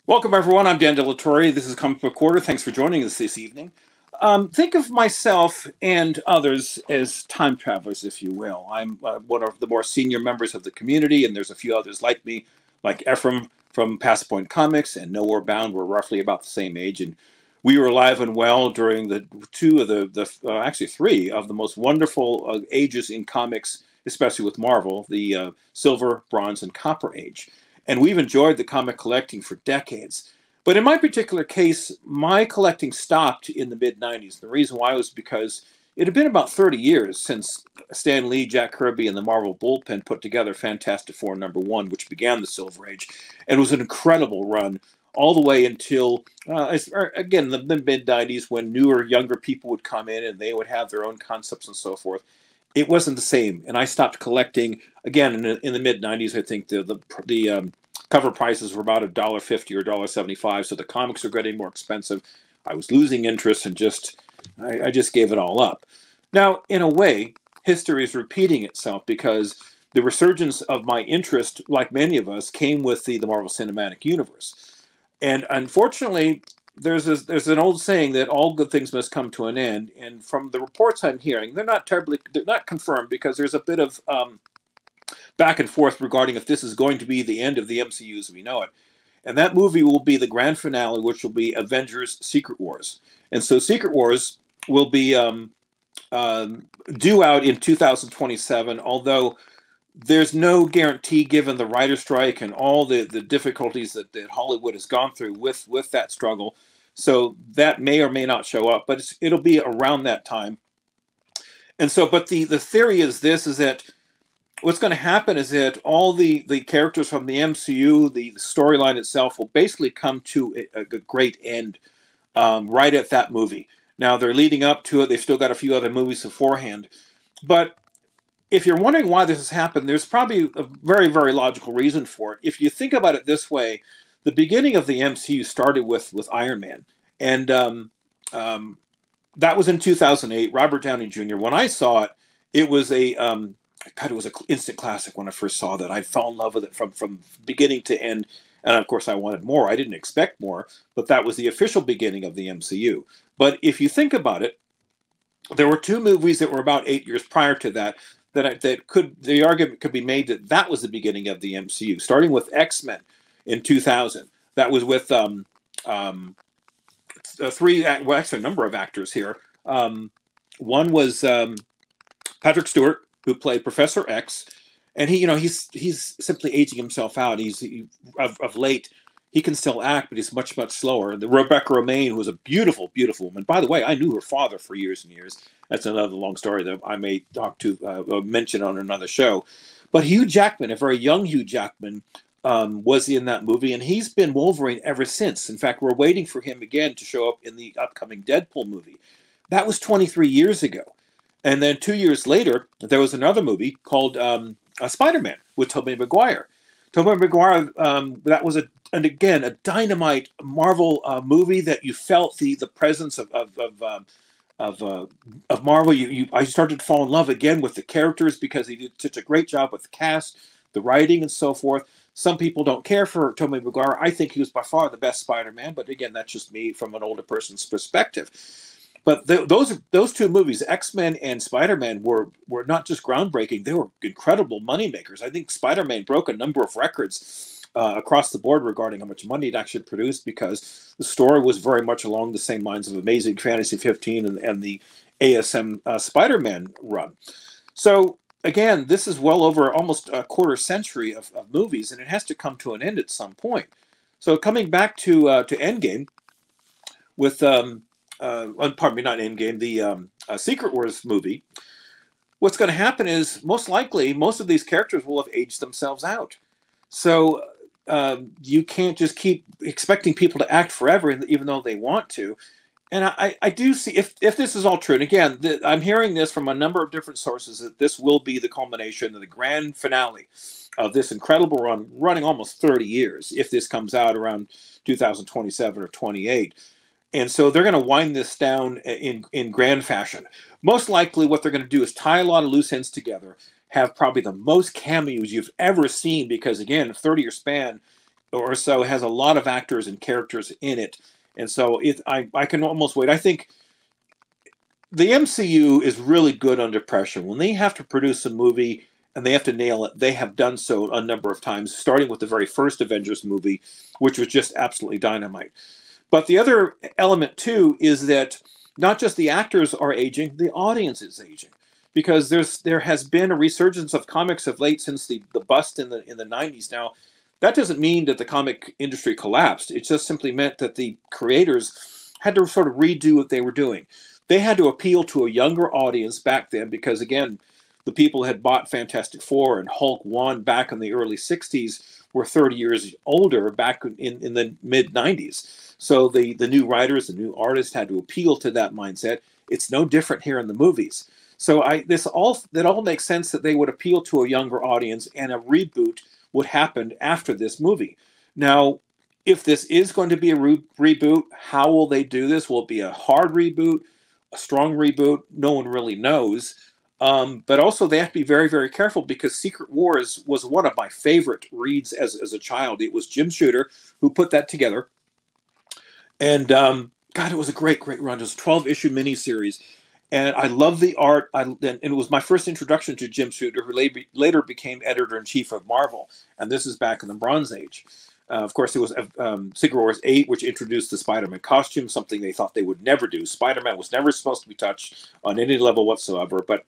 Welcome, everyone. I'm Dan Delatorre. This is Comic Book Quarter. Thanks for joining us this evening. Think of myself and others as time travelers, if you will. I'm one of the more senior members of the community, and there's a few others like me, like Ephraim from Past Point Comics and Nowhere Bound. We're roughly about the same age, and we were alive and well during the actually three of the most wonderful ages in comics, especially with Marvel, the Silver, Bronze, and Copper Age. And we've enjoyed the comic collecting for decades. But in my particular case, my collecting stopped in the mid-90s. The reason why was because it had been about 30 years since Stan Lee, Jack Kirby, and the Marvel Bullpen put together Fantastic Four #1, which began the Silver Age. And it was an incredible run all the way until, again, the mid-90s, when newer, younger people would come in and they would have their own concepts and so forth. It wasn't the same, and I stopped collecting again in the mid '90s. I think the cover prices were about $1.50 or $1.75, so the comics were getting more expensive. I was losing interest and I just gave it all up. Now, in a way, history is repeating itself because the resurgence of my interest, like many of us, came with the Marvel Cinematic Universe, and unfortunately, there's an old saying that all good things must come to an end. And from the reports I'm hearing, they're not confirmed because there's a bit of back and forth regarding if this is going to be the end of the MCU as we know it. And that movie will be the grand finale, which will be Avengers: Secret Wars. And so Secret Wars will be due out in 2027, although there's no guarantee given the writer's strike and all the difficulties that Hollywood has gone through with that struggle. So that may or may not show up, but it'll be around that time. And so, but the theory is this, is that what's going to happen is that all the characters from the MCU, the storyline itself, will basically come to a great end right at that movie. Now, they're leading up to it. They've still got a few other movies beforehand. But if you're wondering why this has happened, there's probably a very, very logical reason for it. If you think about it this way, the beginning of the MCU started with Iron Man. And that was in 2008, Robert Downey Jr. When I saw it, it was it was an instant classic when I first saw that. I fell in love with it from beginning to end. And of course, I wanted more. I didn't expect more, but that was the official beginning of the MCU. But if you think about it, there were two movies that were about 8 years prior to that. The argument could be made that that was the beginning of the MCU, starting with X-Men in 2000. That was with actually a number of actors here. One was Patrick Stewart, who played Professor X, and he's simply aging himself out. Of late, he can still act, but he's much, much slower. The Rebecca Romijn, who was a beautiful, beautiful woman. By the way, I knew her father for years and years. That's another long story that I may mention on another show. But Hugh Jackman, a very young Hugh Jackman, was in that movie, and he's been Wolverine ever since. In fact, we're waiting for him again to show up in the upcoming Deadpool movie. That was 23 years ago. And then 2 years later, there was another movie called Spider-Man with Tobey Maguire. Tobey Maguire, that was a dynamite Marvel movie that you felt the presence of Marvel. I started to fall in love again with the characters because he did such a great job with the cast, the writing, and so forth. Some people don't care for Tobey Maguire. I think he was by far the best Spider-Man, but again, that's just me from an older person's perspective. But those two movies, X-Men and Spider-Man, were not just groundbreaking; they were incredible moneymakers. I think Spider-Man broke a number of records across the board regarding how much money it actually produced, because the story was very much along the same lines of Amazing Fantasy 15 and the ASM Spider-Man run. So again, this is well over almost a quarter century of movies, and it has to come to an end at some point. So coming back to Endgame with pardon me, not Endgame, the Secret Wars movie. What's going to happen is most likely most of these characters will have aged themselves out. So you can't just keep expecting people to act forever, even though they want to. And I do see, if this is all true, and again, I'm hearing this from a number of different sources, that this will be the culmination of the grand finale of this incredible run, running almost 30 years, if this comes out around 2027 or 28. And so they're going to wind this down in grand fashion. Most likely what they're going to do is tie a lot of loose ends together, have probably the most cameos you've ever seen, because again, a 30-year span or so. It has a lot of actors and characters in it. And so I can almost wait. I think the MCU is really good under pressure. When they have to produce a movie and they have to nail it, they have done so a number of times, starting with the very first Avengers movie, which was just absolutely dynamite. But the other element, too, is that not just the actors are aging, the audience is aging. Because there has been a resurgence of comics of late since the bust in the 90s. Now, that doesn't mean that the comic industry collapsed. It just simply meant that the creators had to sort of redo what they were doing. They had to appeal to a younger audience back then because, again, the people had bought Fantastic Four and Hulk 1 back in the early 60s were 30 years older back in the mid-90s. So the new writers, the new artists had to appeal to that mindset. It's no different here in the movies. So that all makes sense that they would appeal to a younger audience, and a reboot would happen after this movie. Now, if this is going to be a reboot, how will they do this? Will it be a hard reboot, a strong reboot? No one really knows. But also they have to be very, very careful because Secret Wars was one of my favorite reads as a child. It was Jim Shooter who put that together. And God, it was a great, great run. It was a 12-issue miniseries. And I love the art. And it was my first introduction to Jim Shooter, who later became editor-in-chief of Marvel. And this is back in the Bronze Age. Of course, it was Secret Wars 8, which introduced the Spider-Man costume, something they thought they would never do. Spider-Man was never supposed to be touched on any level whatsoever. But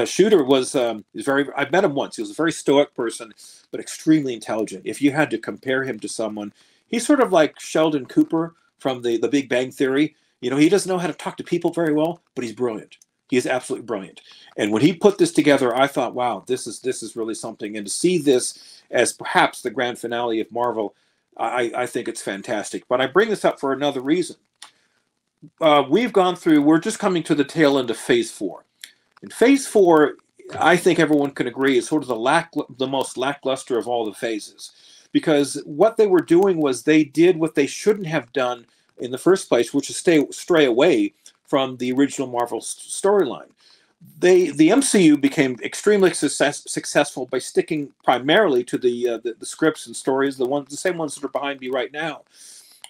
Shooter was very... I've met him once. He was a very stoic person, but extremely intelligent. If you had to compare him to someone, he's sort of like Sheldon Cooper from the Big Bang Theory. You know, he doesn't know how to talk to people very well, but he's brilliant. He is absolutely brilliant. And when he put this together, I thought, wow, this is really something. And to see this as perhaps the grand finale of Marvel, I think it's fantastic. But I bring this up for another reason. We're just coming to the tail end of Phase 4. And Phase 4, I think everyone can agree, is sort of the most lackluster of all the phases. Because what they were doing was they did what they shouldn't have done in the first place, which is stray away from the original Marvel storyline. The MCU became extremely successful by sticking primarily to the scripts and stories, the same ones that are behind me right now,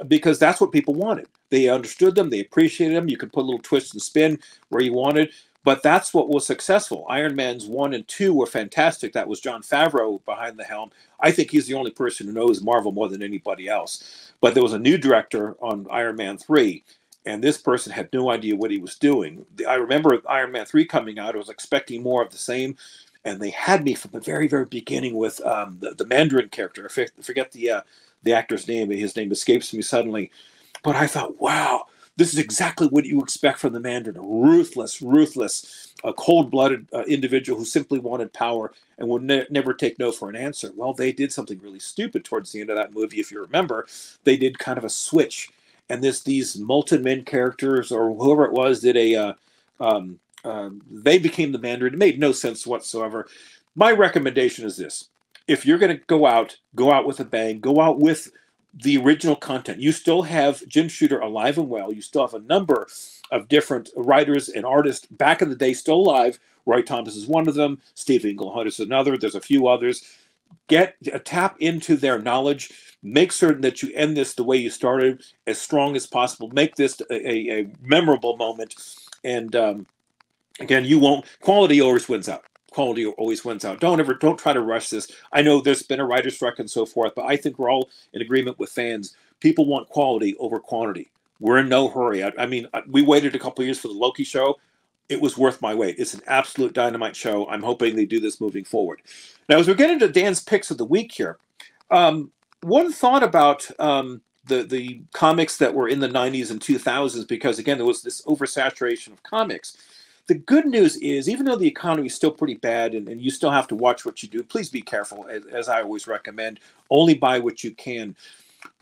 because that's what people wanted. They understood them, they appreciated them. You could put a little twist and spin where you wanted, but that's what was successful. Iron Man's 1 and 2 were fantastic. That was Jon Favreau behind the helm. I think he's the only person who knows Marvel more than anybody else. But there was a new director on Iron Man 3, and this person had no idea what he was doing. I remember Iron Man 3 coming out. I was expecting more of the same, and they had me from the very, very beginning with the Mandarin character. I forget the actor's name. His name escapes me suddenly. But I thought, wow, this is exactly what you expect from the Mandarin. A ruthless, a cold-blooded individual who simply wanted power and would never take no for an answer. Well, they did something really stupid towards the end of that movie, if you remember. They did kind of a switch. And these molten men characters, or whoever it was, did they became the Mandarin. It made no sense whatsoever. My recommendation is this: if you're going to go out with a bang. Go out with the original content. You still have Jim Shooter alive and well. You still have a number of different writers and artists back in the day still alive. Roy Thomas is one of them. Steve Englehart is another. There's a few others. Tap into their knowledge. Make certain that you end this the way you started, as strong as possible. Make this a memorable moment. And again, quality always wins out. Quality always wins out. Don't try to rush this. I know there's been a writer's strike and so forth, but I think we're all in agreement with fans. People want quality over quantity. We're in no hurry. I mean, we waited a couple of years for the Loki show. It was worth my wait. It's an absolute dynamite show. I'm hoping they do this moving forward. Now, as we're getting to Dan's picks of the week here, one thought about the comics that were in the 90s and 2000s, because, again, there was this oversaturation of comics. The good news is, even though the economy is still pretty bad and you still have to watch what you do, please be careful, as I always recommend. Only buy what you can.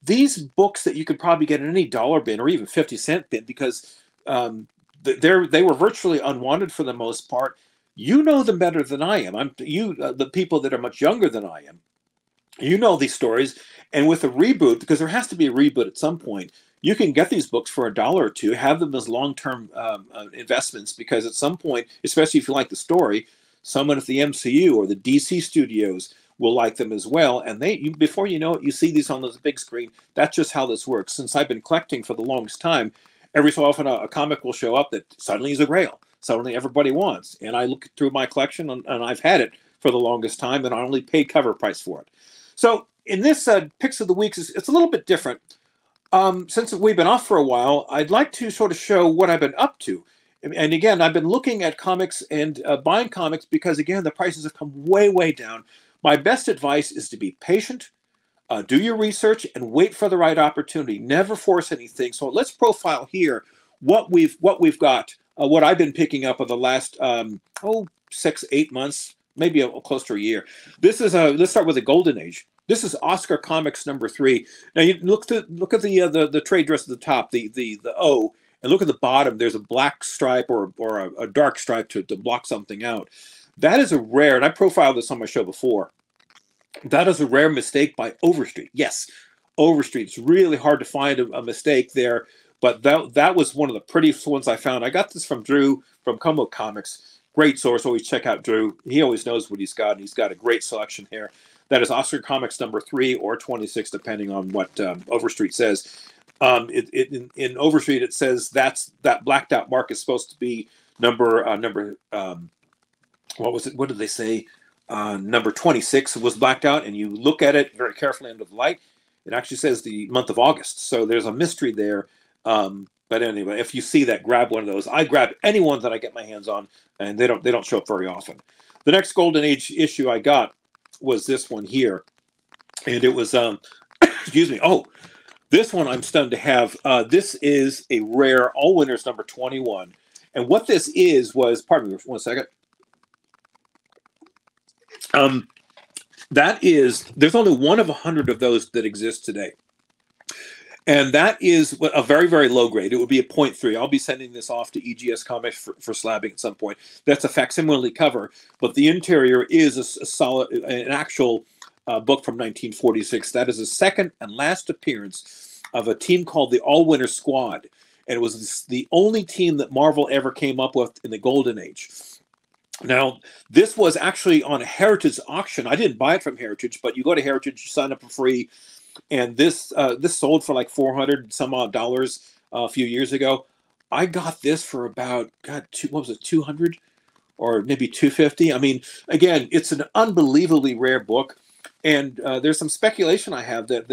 These books that you could probably get in any dollar bin or even 50-cent bin, because they were virtually unwanted for the most part. You know them better than I am. The people that are much younger than I am. You know these stories. And with a reboot, because there has to be a reboot at some point, you can get these books for $1 or $2, have them as long-term investments, because at some point, especially if you like the story, someone at the MCU or the DC studios will like them as well. And before you know it, you see these on the big screen. That's just how this works. Since I've been collecting for the longest time, every so often a comic will show up that suddenly is a grail. Suddenly everybody wants. And I look through my collection, and I've had it for the longest time, and I only paid cover price for it. So in this Picks of the Week, it's a little bit different. Since we've been off for a while, I'd like to sort of show what I've been up to. And again, I've been looking at comics and buying comics because, again, the prices have come way, way down. My best advice is to be patient, do your research, and wait for the right opportunity. Never force anything. So let's profile here what we've got, what I've been picking up of the last 6, 8 months, maybe close to a year. This is let's start with the Golden Age. This is Oscar Comics #3. Now you look at the trade dress at the top, the O, and look at the bottom. There's a black stripe or a dark stripe to block something out. That is a rare, and I profiled this on my show before. That is a rare mistake by Overstreet. Yes, Overstreet. It's really hard to find a mistake there, but that was one of the prettiest ones I found. I got this from Drew from Como Comics. Great source. Always check out Drew. He always knows what he's got, and he's got a great selection here. That is Oscar Comics #3 or 26, depending on what Overstreet says. In Overstreet, it says that blacked out mark is supposed to be number what was it? What did they say? Number 26 was blacked out, and you look at it very carefully under the light. It actually says the month of August, so there's a mystery there. But anyway, if you see that, grab one of those. I grab any one that I get my hands on, and they don't show up very often. The next Golden Age issue I got was this one here, and it was excuse me. Oh, this one I'm stunned to have. This is a rare All Winners #21, and what this was, pardon me 1 second. There's only one of 100 of those that exist today. And that is a very, very low grade. It would be a 0.3. I'll be sending this off to EGS Comics for slabbing at some point. That's a facsimile cover, but the interior is an actual book from 1946. That is the second and last appearance of a team called the All Winner Squad. And it was the only team that Marvel ever came up with in the Golden Age. Now, this was actually on a Heritage auction. I didn't buy it from Heritage, but you go to Heritage, you sign up for free. And this sold for like $400 some odd a few years ago. I got this for about what was it, 200 or maybe 250. I mean, again, it's an unbelievably rare book, and there's some speculation I have that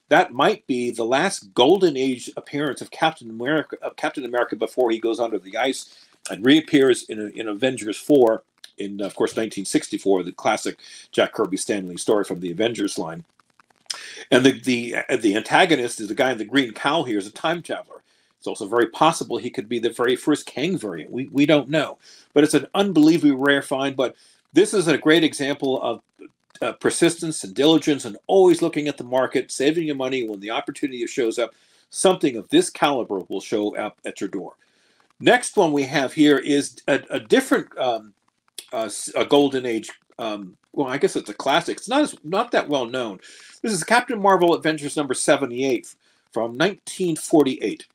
that might be the last Golden Age appearance of Captain America before he goes under the ice and reappears in Avengers 4 in, of course, 1964, the classic Jack Kirby Stan Lee story from the Avengers line. And the antagonist is the guy in the green cowl here, is a time traveler. It's also very possible he could be the very first Kang variant. We don't know. But it's an unbelievably rare find. But this is a great example of persistence and diligence and always looking at the market, saving your money when the opportunity shows up. Something of this caliber will show up at your door. Next one we have here is a different a Golden Age. Well, I guess it's a classic. It's not that well known. This is Captain Marvel Adventures #78 from 1948,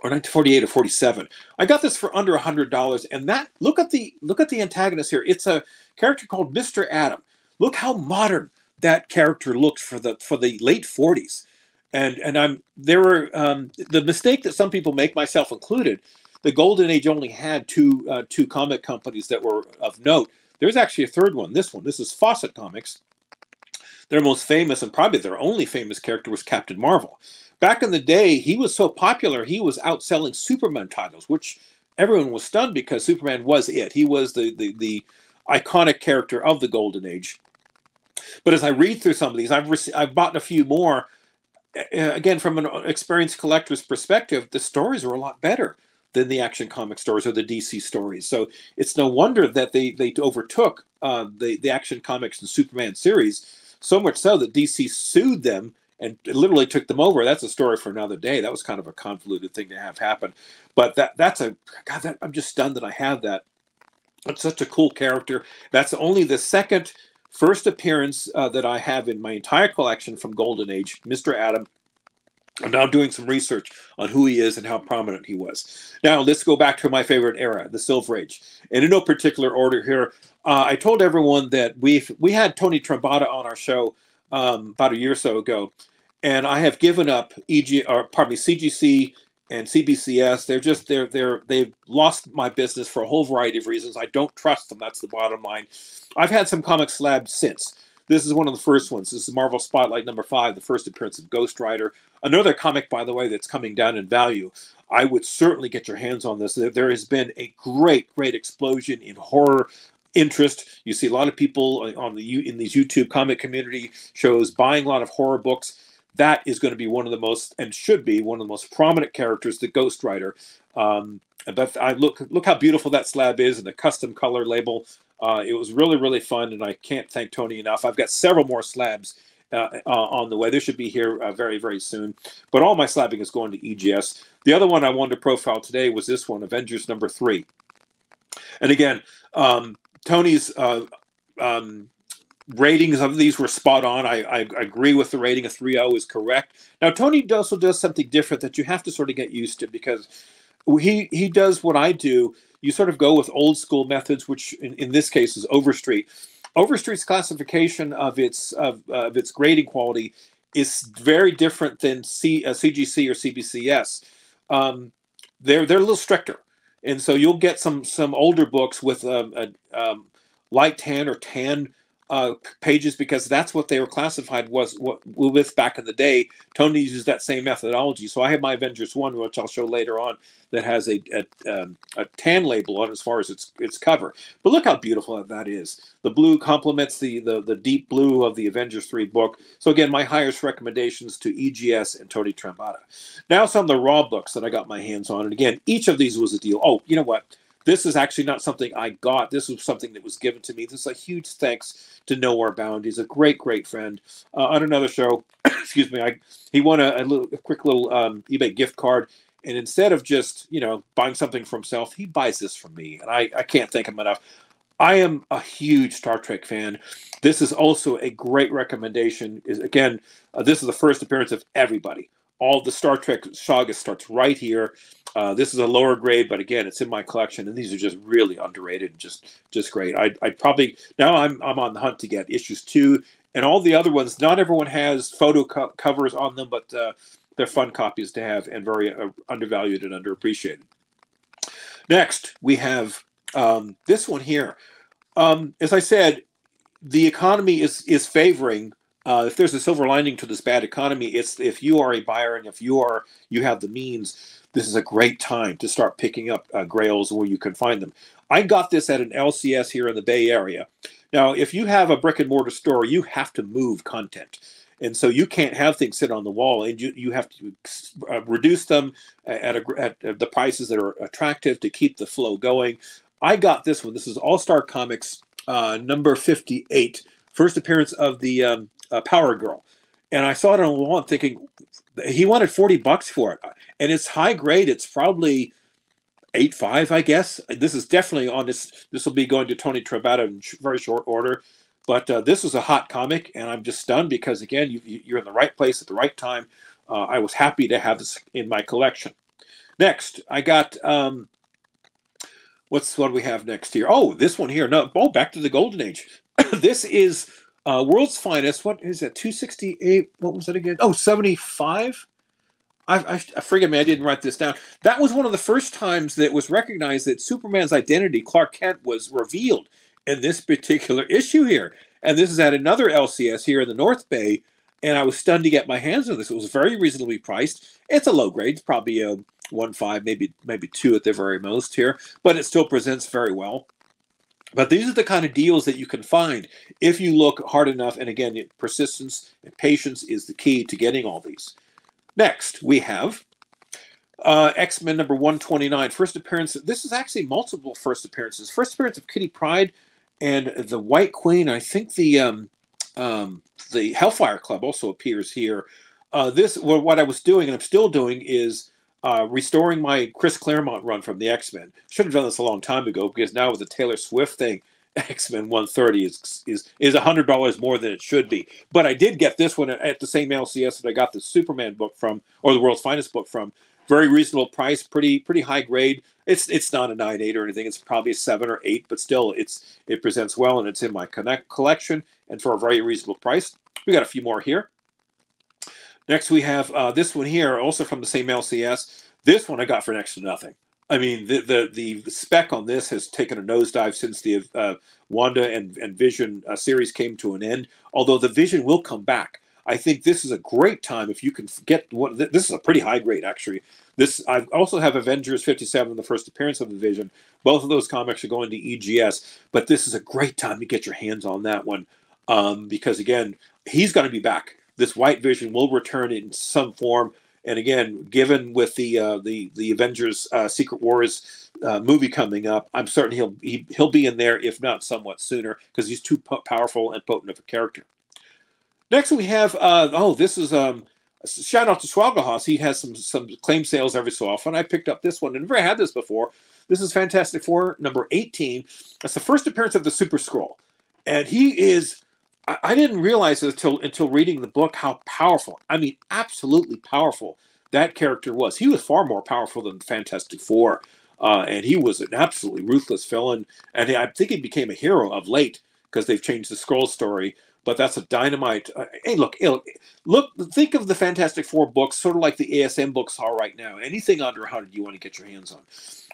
or 1948 or 47. I got this for under $100, and look at the antagonist here. It's a character called Mr. Atom. Look how modern that character looks for the late 40s. And there were the mistake that some people make, myself included. The Golden Age only had two comic companies that were of note. There's actually a third one. This is Fawcett Comics. Their most famous and probably their only famous character was Captain Marvel. Back in the day, he was so popular, he was outselling Superman titles, which everyone was stunned because Superman was it. He was the iconic character of the Golden Age. But as I read through some of these, I've bought a few more. Again, from an experienced collector's perspective, the stories were a lot better than the Action Comic stories or the DC stories. So it's no wonder that they overtook the Action Comics and Superman series, so much so that DC sued them and literally took them over. That's a story for another day. That was kind of a convoluted thing to have happen. But I'm just stunned that I have that. That's such a cool character. That's only the first appearance that I have in my entire collection from Golden Age, Mr. Atom. I'm now doing some research on who he is and how prominent he was. Now, let's go back to my favorite era, the Silver Age. And in no particular order here, I told everyone that we had Tony Trombetta on our show about a year or so ago, and I have given up CGC and CBCS. They've lost my business for a whole variety of reasons. I don't trust them. That's the bottom line. I've had some comic slabs since. This is one of the first ones. This is Marvel Spotlight #5, the first appearance of Ghost Rider. Another comic, by the way, that's coming down in value. I would certainly get your hands on this. There has been a great explosion in horror interest. You see a lot of people in these YouTube comic community shows buying a lot of horror books. That is going to be one of the most, and should be one of the most prominent characters, the Ghost Rider. But look how beautiful that slab is, and the custom color label. It was really fun, and I can't thank Tony enough. I've got several more slabs on the way. They should be here very soon. But all my slabbing is going to EGS. The other one I wanted to profile today was this one, Avengers #3. And again, Tony's ratings of these were spot on. I agree with the rating. A 3.0 is correct. Now, Tony also does something different that you have to sort of get used to, because he does what I do. You sort of go with old school methods, which in this case is Overstreet. Overstreet's classification of its grading quality is very different than CGC or CBCS. They're a little stricter, and so you'll get some older books with light tan or tan pages, because that's what they were classified with back in the day. Tony uses that same methodology. So I have my Avengers 1, which I'll show later on, that has a tan label on as far as its cover. But look how beautiful that is. The blue complements the deep blue of the Avengers 3 book. So again, my highest recommendations to EGS and Tony Trombetta. Now some of the raw books that I got my hands on, and again, each of these was a deal. Oh, you know what? This is actually not something I got. This was something that was given to me. This is a huge thanks to Nowhere Bound. He's a great friend. On another show, excuse me, he won a quick little eBay gift card, and instead of just buying something for himself, he buys this from me, and I can't thank him enough. I am a huge Star Trek fan. This is also a great recommendation. This is the first appearance of everybody. All the Star Trek saga starts right here. This is a lower grade, but again, it's in my collection, and these are just really underrated and just great. I'd probably, now I'm on the hunt to get issues 2 and all the other ones. Not everyone has photo covers on them, but they're fun copies to have and very undervalued and underappreciated. Next, we have this one here. As I said, the economy is favoring. If there's a silver lining to this bad economy, it's if you are a buyer and if you have the means, this is a great time to start picking up grails where you can find them. I got this at an LCS here in the Bay Area. Now, if you have a brick and mortar store, you have to move content. And so you can't have things sit on the wall, and you have to reduce them at the prices that are attractive to keep the flow going. I got this one. This is All-Star Comics number 58, first appearance of the Power Girl. And I saw it on the wall and thinking, he wanted $40 for it. And it's high grade. It's probably 8.5, I guess. This is definitely on this. This will be going to Tony Trombetta in very short order. But this was a hot comic, and I'm just stunned because, again, you're in the right place at the right time. I was happy to have this in my collection. Next, I got, what do we have next here? Oh, this one here. No, back to the Golden Age. This is World's Finest. What is that? 268. What was it again? Oh, 75. I forgive me. I didn't write this down. That was one of the first times that it was recognized that Superman's identity, Clark Kent, was revealed in this particular issue here. And this is at another LCS here in the North Bay. And I was stunned to get my hands on this. It was very reasonably priced. It's a low grade. It's probably a 1.5, maybe 2 at the very most here. But it still presents very well. But these are the kind of deals that you can find if you look hard enough. And again, persistence and patience is the key to getting all these. Next, we have X-Men number 129, first appearance. This is actually multiple first appearances. First appearance of Kitty Pryde and the White Queen. I think the Hellfire Club also appears here. What I was doing, and I'm still doing, is restoring my Chris Claremont run from the X-Men. Should have done this a long time ago, because now with the Taylor Swift thing, X-Men 130 is $100 more than it should be. But I did get this one at the same LCS that I got the Superman book from, or the World's Finest book from. Very reasonable price, pretty high grade. It's not a 9.8 or anything. It's probably a 7 or 8, but still, it presents well, and it's in my collection, and for a very reasonable price. We got a few more here. Next, we have this one here, also from the same LCS. This one I got for next to nothing. I mean, the spec on this has taken a nosedive since the Wanda and Vision series came to an end. Although the Vision will come back. I think this is a great time if you can get what this is a pretty high grade actually. I also have Avengers 57, the first appearance of the Vision. Both of those comics are going to EGS, but this is a great time to get your hands on that one because again, he's going to be back. This White Vision will return in some form, and again, given with the Avengers Secret Wars movie coming up, I'm certain he'll be in there, if not somewhat sooner, because he's too powerful and potent of a character. Next, we have this is a shout out to Swalgahoss. He has some claim sales every so often. I picked up this one and never had this before. This is Fantastic Four number 18. That's the first appearance of the Super Skrull, and he is. I didn't realize it until reading the book how powerful. I mean, absolutely powerful that character was. He was far more powerful than Fantastic Four, and he was an absolutely ruthless villain. And I think he became a hero of late because they've changed the Skrull story. But that's a dynamite. Hey, look! Think of the Fantastic Four books, sort of like the ASM books are right now. Anything under 100 you want to get your hands on.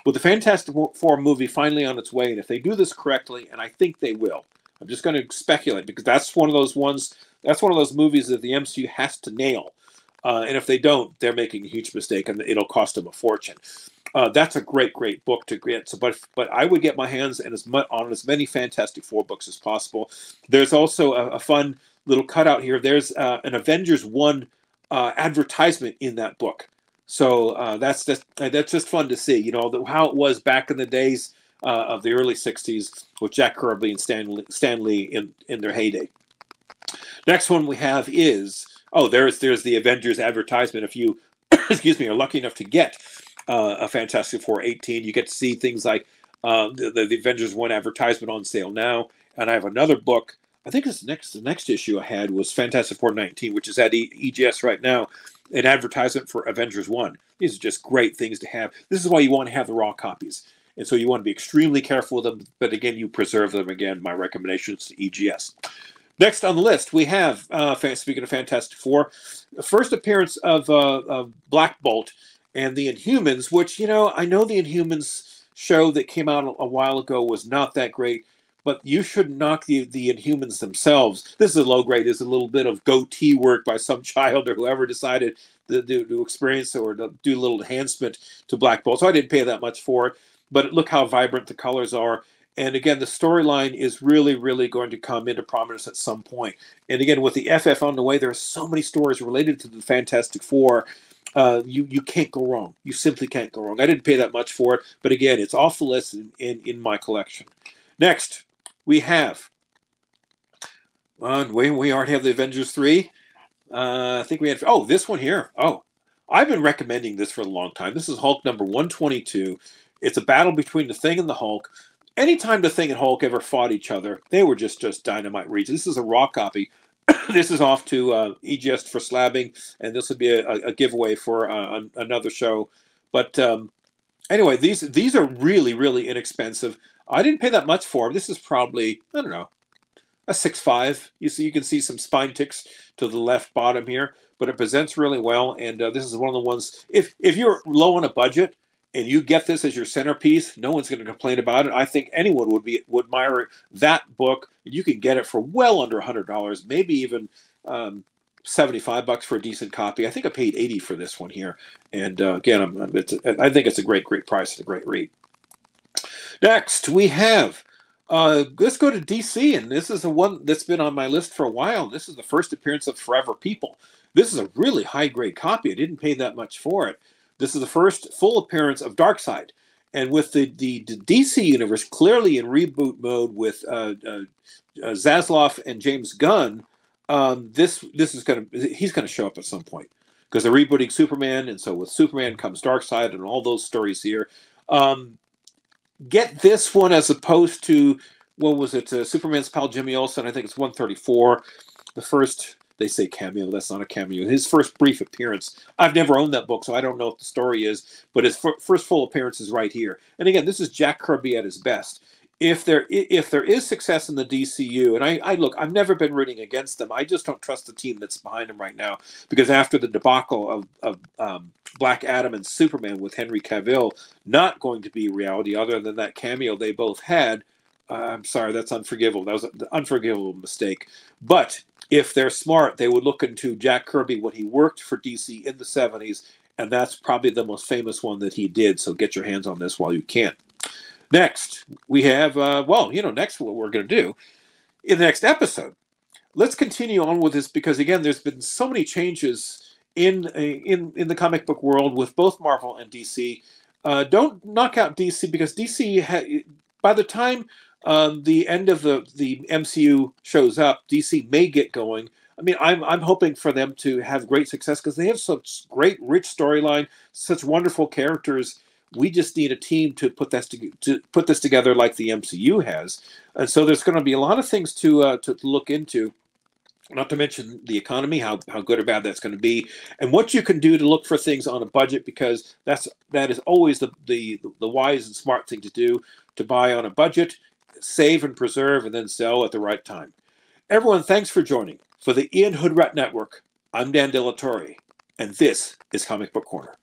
With the Fantastic Four movie finally on its way, and if they do this correctly, and I think they will, I'm just going to speculate because that's one of those ones. That's one of those movies that the MCU has to nail, and if they don't, they're making a huge mistake, and it'll cost them a fortune. That's a great book to get. So, but I would get my hands on as many Fantastic Four books as possible. There's also a fun little cutout here. There's an Avengers 1 advertisement in that book. So that's just fun to see. You know how it was back in the days of the early '60s with Jack Kirby and Stan Lee in their heyday. Next one we have is there's the Avengers advertisement. If you excuse me are lucky enough to get a Fantastic Four 18, you get to see things like the Avengers 1 advertisement on sale now. And I have another book. I think the next issue I had was Fantastic Four 19, which is at EGS right now. An advertisement for Avengers 1. These are just great things to have. This is why you want to have the raw copies. And so you want to be extremely careful with them. But again, you preserve them. Again, my recommendations to EGS. Next on the list, we have, speaking of Fantastic Four, the first appearance of Black Bolt and the Inhumans, which, you know, I know the Inhumans show that came out a while ago was not that great, but you shouldn't knock the Inhumans themselves. This is a low grade. There's a little bit of goatee work by some child or whoever decided to experience or to do a little enhancement to Black Bolt. So I didn't pay that much for it, but look how vibrant the colors are. And again, the storyline is really, really going to come into prominence at some point. And again, with the FF on the way, there are so many stories related to the Fantastic Four. You can't go wrong. You simply can't go wrong. I didn't pay that much for it, but again, it's off the list in my collection. Next, we have we already have the Avengers 3. I think we had this one here. I've been recommending this for a long time. This is Hulk number 122. It's a battle between the Thing and the Hulk. Anytime the Thing and Hulk ever fought each other, they were just dynamite reads. This is a raw copy. This is off to EGS for slabbing, and this would be a giveaway for another show. But anyway, these are really, really inexpensive. I didn't pay that much for them. This is probably, I don't know, a 6.5. You can see some spine ticks to the left bottom here, but it presents really well. And this is one of the ones, if you're low on a budget and you get this as your centerpiece, no one's going to complain about it. I think anyone would admire that book. You can get it for well under $100, maybe even $75 for a decent copy. I think I paid $80 for this one here. And again, I think it's a great price and a great read. Next, we have, let's go to DC, and this is the one that's been on my list for a while. This is the first appearance of Forever People. This is a really high-grade copy. I didn't pay that much for it. This is the first full appearance of Darkseid. And with the DC universe clearly in reboot mode with Zaslav and James Gunn, he's going to show up at some point because they're rebooting Superman, and so with Superman comes Darkseid and all those stories here. Get this one as opposed to, what was it, Superman's pal Jimmy Olsen. I think it's 134, the They say cameo. That's not a cameo. His first brief appearance. I've never owned that book, so I don't know what the story is. But his first full appearance is right here. And again, this is Jack Kirby at his best. If there is success in the DCU, and I look, I've never been rooting against them. I just don't trust the team that's behind them right now, because after the debacle of Black Adam and Superman with Henry Cavill not going to be reality, other than that cameo they both had, I'm sorry, that's unforgivable. That was an unforgivable mistake. But if they're smart, they would look into Jack Kirby when he worked for DC in the 70s, and that's probably the most famous one that he did. So get your hands on this while you can. Next, we have, next what we're going to do in the next episode. Let's continue on with this, because, again, there's been so many changes in the comic book world with both Marvel and DC. Don't knock out DC, because DC, by the time the end of the MCU shows up, DC may get going. I mean, I'm hoping for them to have great success, because they have such great, rich storyline, such wonderful characters. We just need a team to put this together like the MCU has, and so there's going to be a lot of things to look into. Not to mention the economy, how good or bad that's going to be, and what you can do to look for things on a budget, because that is always the wise and smart thing to do, to buy on a budget, save and preserve, and then sell at the right time. Everyone, thanks for joining. For the Ian Hoodrat Network, I'm Dan De La Torre, and this is Comic Book Corner.